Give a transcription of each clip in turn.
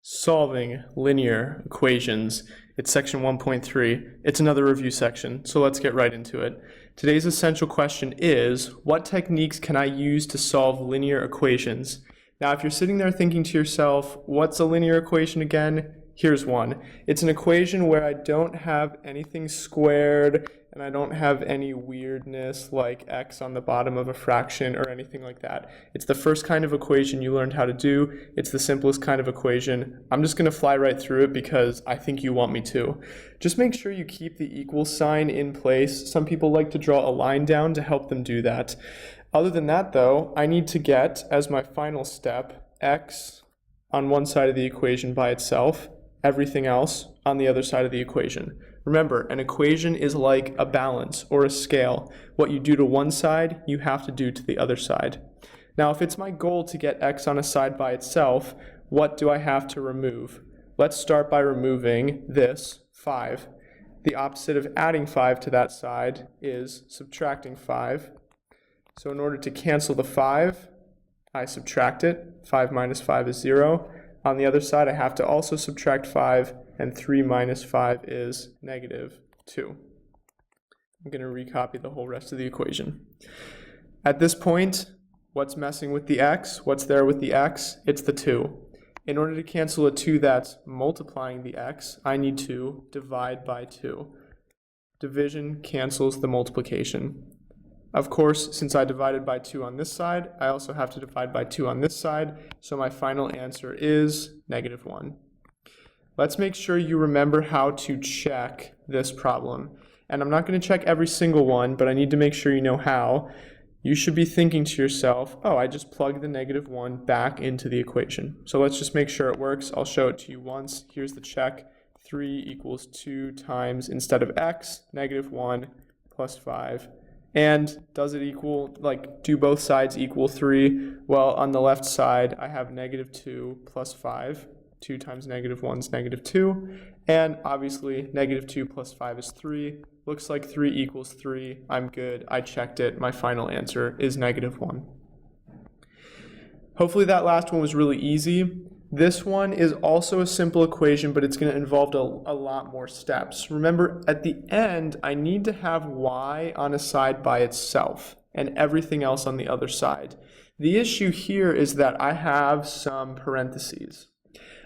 Solving linear equations. It's section 1.3. It's another review section, so let's get right into it. Today's essential question is, what techniques can I use to solve linear equations? Now, if you're sitting there thinking to yourself, what's a linear equation again? Here's one. It's an equation where I don't have anything squared and I don't have any weirdness like x on the bottom of a fraction or anything like that. It's the first kind of equation you learned how to do. It's the simplest kind of equation. I'm just going to fly right through it because I think you want me to. Just make sure you keep the equal sign in place. Some people like to draw a line down to help them do that. Other than that, though, I need to get, as my final step, x on one side of the equation by itself, everything else on the other side of the equation. Remember, an equation is like a balance or a scale. What you do to one side, you have to do to the other side. Now, if it's my goal to get x on a side by itself, what do I have to remove? Let's start by removing this 5. The opposite of adding 5 to that side is subtracting 5. So in order to cancel the 5, I subtract it. 5 minus 5 is 0. On the other side, I have to also subtract 5, and 3 minus 5 is negative 2. I'm going to recopy the whole rest of the equation. At this point, what's messing with the x? What's there with the x? It's the 2. In order to cancel a 2 that's multiplying the x, I need to divide by 2. Division cancels the multiplication. Of course, since I divided by 2 on this side, I also have to divide by 2 on this side, so my final answer is negative 1. Let's make sure you remember how to check this problem. And I'm not going to check every single one, but I need to make sure you know how. You should be thinking to yourself, oh, I just plugged the negative 1 back into the equation. So let's just make sure it works. I'll show it to you once. Here's the check. 3 equals 2 times, instead of x, negative 1 plus 5. And does it equal, do both sides equal 3? Well, on the left side, I have negative 2 plus 5. 2 times negative 1 is negative 2. And obviously, negative 2 plus 5 is 3. Looks like 3 equals 3. I'm good. I checked it. My final answer is negative 1. Hopefully that last one was really easy. This one is also a simple equation, but it's going to involve a lot more steps. Remember, at the end, I need to have y on a side by itself and everything else on the other side. The issue here is that I have some parentheses.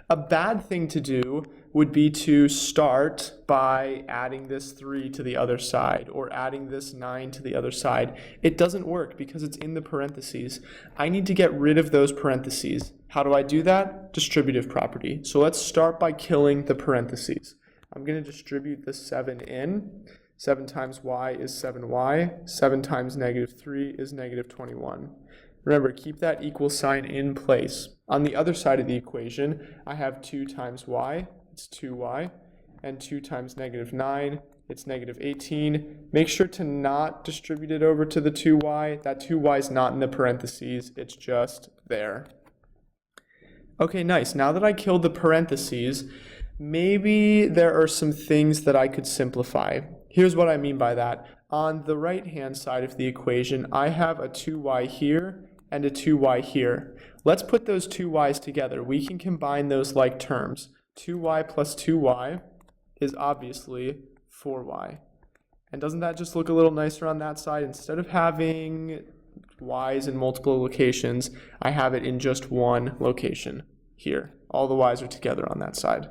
A bad thing to do would be to start by adding this 3 to the other side or adding this 9 to the other side. It doesn't work because it's in the parentheses. I need to get rid of those parentheses. How do I do that? Distributive property. So let's start by killing the parentheses. I'm going to distribute the 7 in. 7 times y is 7y. 7 times negative 3 is negative 21. Remember, keep that equal sign in place. On the other side of the equation, I have 2 times y, it's 2y, and 2 times negative 9, it's negative 18. Make sure to not distribute it over to the 2y. That 2y is not in the parentheses, it's just there. Okay, nice. Now that I killed the parentheses, maybe there are some things that I could simplify. Here's what I mean by that. On the right-hand side of the equation, I have a 2y here and a 2y here. Let's put those two y's together. We can combine those like terms. 2y plus 2y is obviously 4y. And doesn't that just look a little nicer on that side? Instead of having y's in multiple locations, I have it in just one location here. All the y's are together on that side.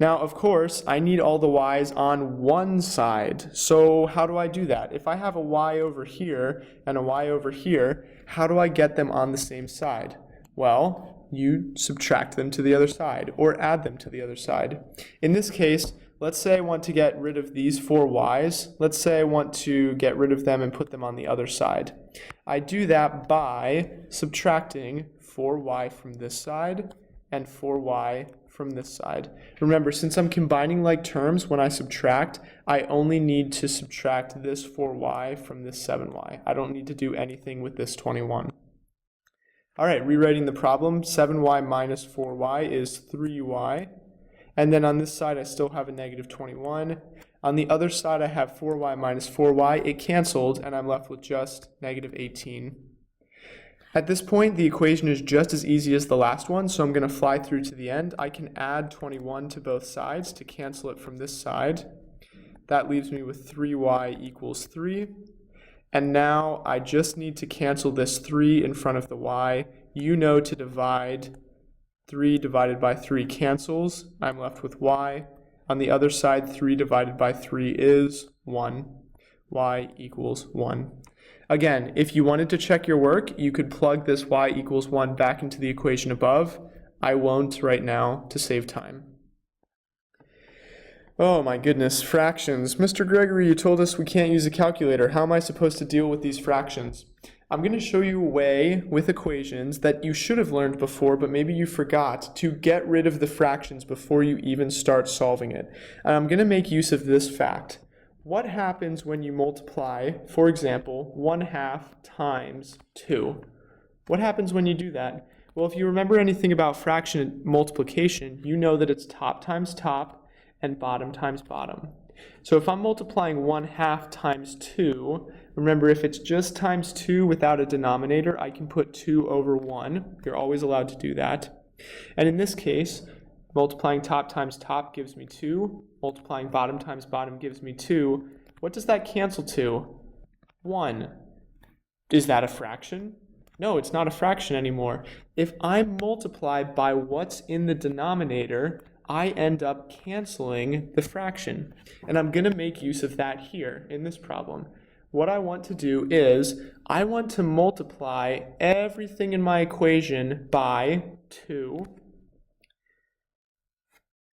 Now, of course, I need all the y's on one side. So how do I do that? If I have a y over here and a y over here, how do I get them on the same side? Well, you subtract them to the other side or add them to the other side. In this case, let's say I want to get rid of these 4 y's. Let's say I want to get rid of them and put them on the other side. I do that by subtracting 4y from this side and 4y from this side. Remember, since I'm combining like terms, when I subtract, I only need to subtract this 4y from this 7y. I don't need to do anything with this 21. All right, rewriting the problem, 7y minus 4y is 3y. And then on this side, I still have a negative 21. On the other side, I have 4y minus 4y. It canceled, and I'm left with just negative 18. At this point, the equation is just as easy as the last one, so I'm going to fly through to the end. I can add 21 to both sides to cancel it from this side. That leaves me with 3y equals 3. And now I just need to cancel this 3 in front of the y. You know to divide. 3 divided by 3 cancels. I'm left with y. On the other side, 3 divided by 3 is 1. Y equals 1. Again, if you wanted to check your work, you could plug this y equals 1 back into the equation above. I won't right now to save time. Oh my goodness, fractions. Mr. Gregory, you told us we can't use a calculator. How am I supposed to deal with these fractions? I'm going to show you a way with equations that you should have learned before, but maybe you forgot, to get rid of the fractions before you even start solving it. And I'm going to make use of this fact. What happens when you multiply, for example, 1/2 times 2? What happens when you do that? Well, if you remember anything about fraction multiplication, you know that it's top times top and bottom times bottom. So if I'm multiplying 1/2 times 2, remember if it's just times 2 without a denominator, I can put 2 over 1. You're always allowed to do that. And in this case, multiplying top times top gives me 2. Multiplying bottom times bottom gives me 2. What does that cancel to? 1. Is that a fraction? No, it's not a fraction anymore. If I multiply by what's in the denominator, I end up canceling the fraction. And I'm going to make use of that here in this problem. What I want to do is, I want to multiply everything in my equation by 2.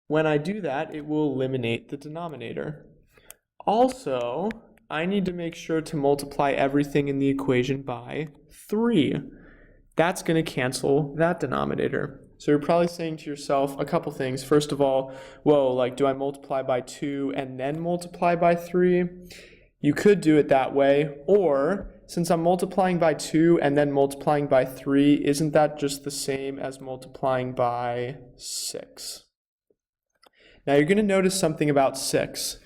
When I do that, it will eliminate the denominator. Also, I need to make sure to multiply everything in the equation by 3. That's going to cancel that denominator. So you're probably saying to yourself a couple things. First of all, whoa, like do I multiply by 2 and then multiply by 3? You could do it that way, or since I'm multiplying by 2 and then multiplying by 3, isn't that just the same as multiplying by 6? Now you're going to notice something about 6.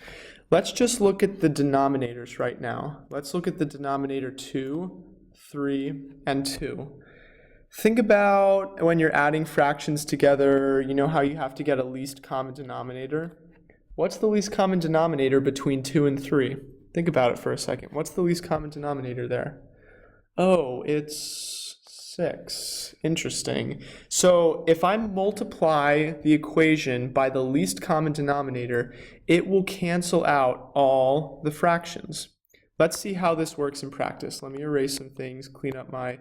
Let's just look at the denominators right now. Let's look at the denominator 2, 3, and 2. Think about when you're adding fractions together, you know how you have to get a least common denominator? What's the least common denominator between 2 and 3? Think about it for a second. What's the least common denominator there? Oh, it's 6. Interesting. So if I multiply the equation by the least common denominator, it will cancel out all the fractions. Let's see how this works in practice. Let me erase some things, clean up my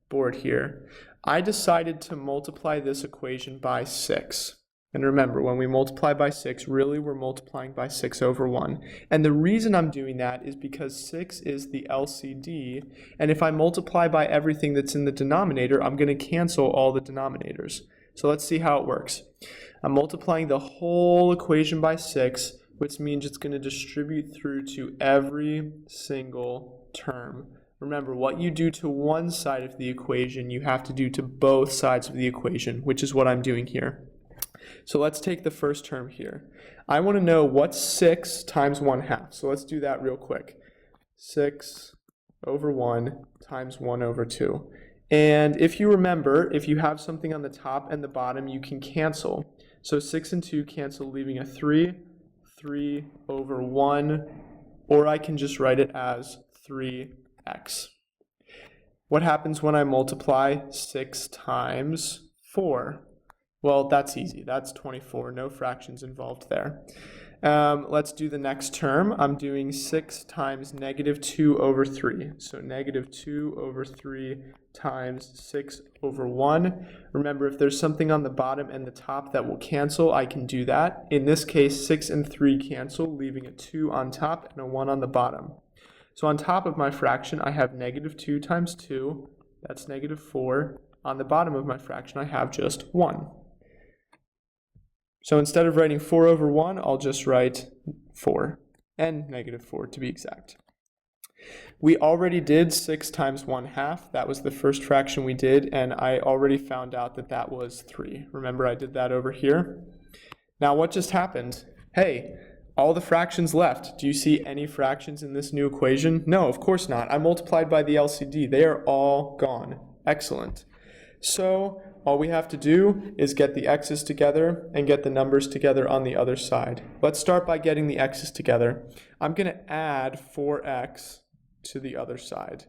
board here. I decided to multiply this equation by 6. And remember, when we multiply by 6, really we're multiplying by 6 over 1. And the reason I'm doing that is because 6 is the LCD, and if I multiply by everything that's in the denominator, I'm going to cancel all the denominators. So let's see how it works. I'm multiplying the whole equation by 6, which means it's going to distribute through to every single term. Remember, what you do to one side of the equation, you have to do to both sides of the equation, which is what I'm doing here. So let's take the first term here. I want to know what's 6 times 1/2. So let's do that real quick. 6 over 1 times 1 over 2. And if you remember, if you have something on the top and the bottom, you can cancel. So 6 and 2 cancel, leaving a 3. 3 over 1. Or I can just write it as 3x. What happens when I multiply 6 times 4? Well, that's easy. That's 24. No fractions involved there. Let's do the next term. I'm doing 6 times negative 2 over 3. So negative 2 over 3 times 6 over 1. Remember, if there's something on the bottom and the top that will cancel, I can do that. In this case, 6 and 3 cancel, leaving a 2 on top and a 1 on the bottom. So on top of my fraction, I have negative 2 times 2. That's negative 4. On the bottom of my fraction, I have just 1. So instead of writing 4 over 1, I'll just write 4, and negative 4 to be exact. We already did 6 times 1/2. That was the first fraction we did, and I already found out that that was 3. Remember, I did that over here. Now what just happened? Hey, all the fractions left. Do you see any fractions in this new equation? No, of course not. I multiplied by the LCD. They are all gone. Excellent. So all we have to do is get the x's together and get the numbers together on the other side. Let's start by getting the x's together. I'm going to add 4x to the other side.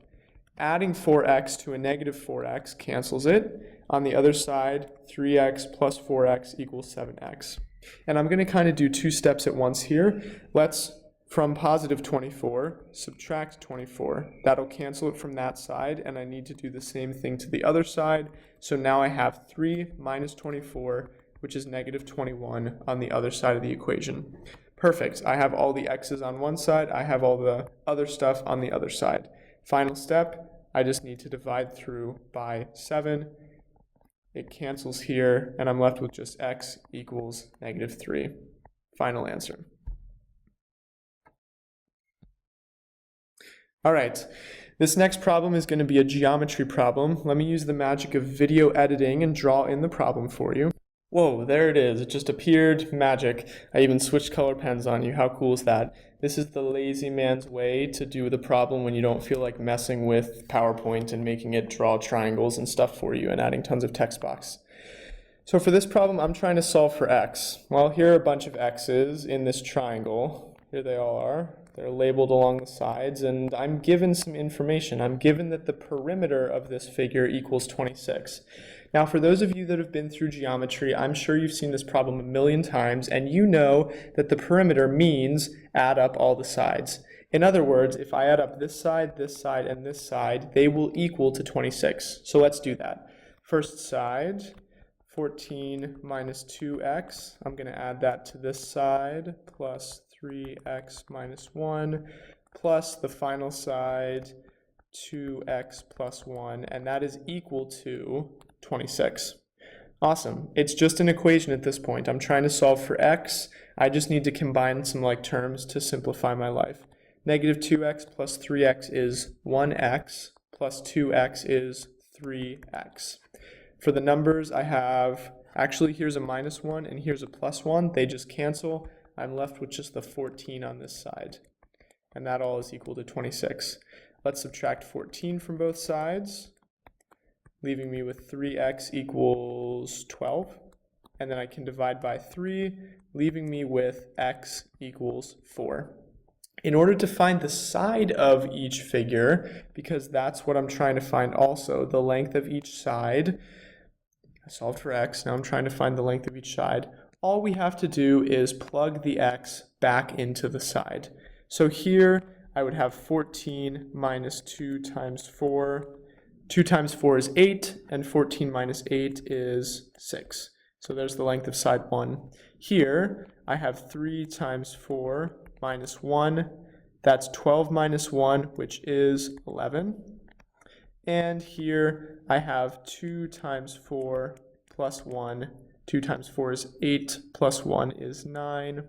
Adding 4x to a negative 4x cancels it. On the other side, 3x plus 4x equals 7x. And I'm going to kind of do two steps at once here. Let's, from positive 24, subtract 24. That'll cancel it from that side, and I need to do the same thing to the other side. So now I have 3 minus 24, which is negative 21 on the other side of the equation. Perfect. I have all the x's on one side. I have all the other stuff on the other side. Final step, I just need to divide through by 7. It cancels here, and I'm left with just x equals negative 3. Final answer. All right, this next problem is going to be a geometry problem. Let me use the magic of video editing and draw in the problem for you. Whoa, there it is. It just appeared. Magic. I even switched color pens on you. How cool is that? This is the lazy man's way to do the problem when you don't feel like messing with PowerPoint and making it draw triangles and stuff for you and adding tons of text box. So for this problem, I'm trying to solve for x. Well, here are a bunch of x's in this triangle. Here they all are. They're labeled along the sides, and I'm given some information. I'm given that the perimeter of this figure equals 26. Now, for those of you that have been through geometry, I'm sure you've seen this problem a million times, and you know that the perimeter means add up all the sides. In other words, if I add up this side, and this side, they will equal to 26. So let's do that. First side, 14 minus 2x. I'm going to add that to this side, plus 3x minus 1, plus the final side, 2x plus 1, and that is equal to 26. Awesome. It's just an equation at this point. I'm trying to solve for x. I just need to combine some like terms to simplify my life. Negative 2x plus 3x is 1x, plus 2x is 3x. For the numbers, I have, actually here's a minus 1 and here's a plus 1. They just cancel. I'm left with just the 14 on this side. And that all is equal to 26. Let's subtract 14 from both sides, leaving me with 3x equals 12. And then I can divide by 3, leaving me with x equals 4. In order to find the side of each figure, because that's what I'm trying to find also, the length of each side, I solved for x, now I'm trying to find the length of each side. All we have to do is plug the x back into the side. So here I would have 14 minus 2 times 4. 2 times 4 is 8, and 14 minus 8 is 6. So there's the length of side 1. Here I have 3 times 4 minus 1. That's 12 minus 1, which is 11. And here I have 2 times 4 plus 1. 2 times 4 is 8, plus 1 is 9.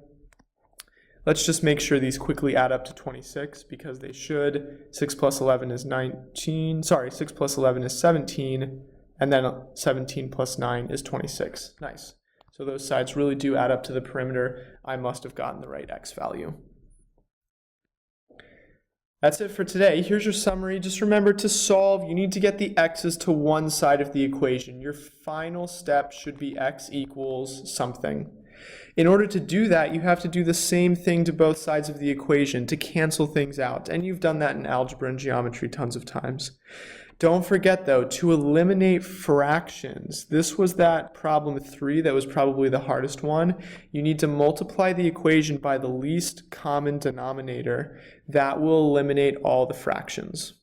Let's just make sure these quickly add up to 26, because they should. 6 plus 11 is 19. Sorry, 6 plus 11 is 17, and then 17 plus 9 is 26. Nice. So those sides really do add up to the perimeter. I must have gotten the right x value. That's it for today. Here's your summary. Just remember, to solve, you need to get the x's to one side of the equation. Your final step should be x equals something. In order to do that, you have to do the same thing to both sides of the equation to cancel things out. And you've done that in algebra and geometry tons of times. Don't forget, though, to eliminate fractions. This was that problem 3 that was probably the hardest one. You need to multiply the equation by the least common denominator. That will eliminate all the fractions.